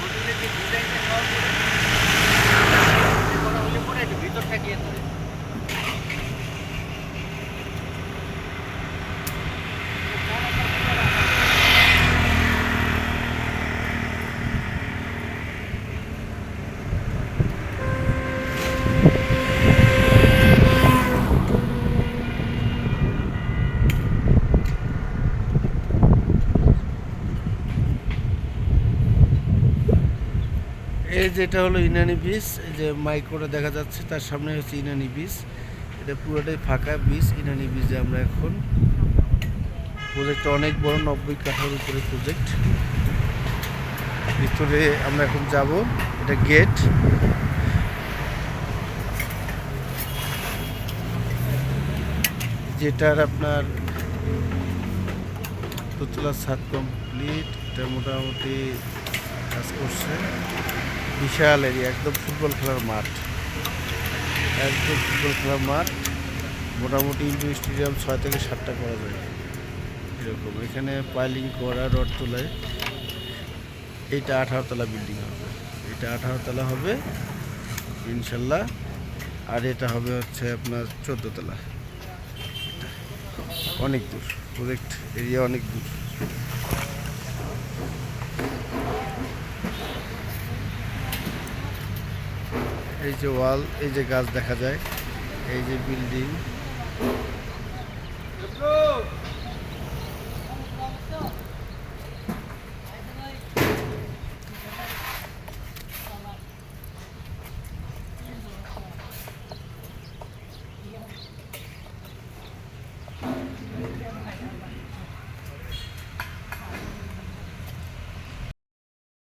হোটেলের যে ডিজাইনটা করা হলে পরে একটু ভিতরটা গিয়ে ধরে। এই যেটা হলো ইনানি বিচ, এই যে মাইক্রোটা দেখা যাচ্ছে তার সামনে হচ্ছে ইনানি বিচ। এটা পুরোটাই ফাঁকা বিচ। ইনানি বিচে আমরা এখন, প্রজেক্টটা অনেক বড়, 90 কাঠার উপরে প্রজেক্ট। ভিতরে আমরা এখন যাব, এটা গেট। যেটার আপনার দোতলা ছাদ কমপ্লিট, এটা মোটামুটি কাজ করছে। বিশাল এরিয়া, একদম ফুটবল খেলার মাঠ, একদম ফুটবল খেলার মাঠ। মোটামুটি ইন্ডোর স্টেডিয়াম 6 থেকে 7টা করা যায় এরকম। এখানে পাইলিং করা, রড তোলায়। এইটা 18 তলা বিল্ডিং হবে, এটা 18 তলা হবে ইনশাল্লাহ। আর এটা হবে হচ্ছে আপনার 14 তলা। অনেক দূর, প্রজেক্ট এরিয়া অনেক দূর। এই যে ওয়াল, এই যে গাছ দেখা যায়, এই যে বিল্ডিং।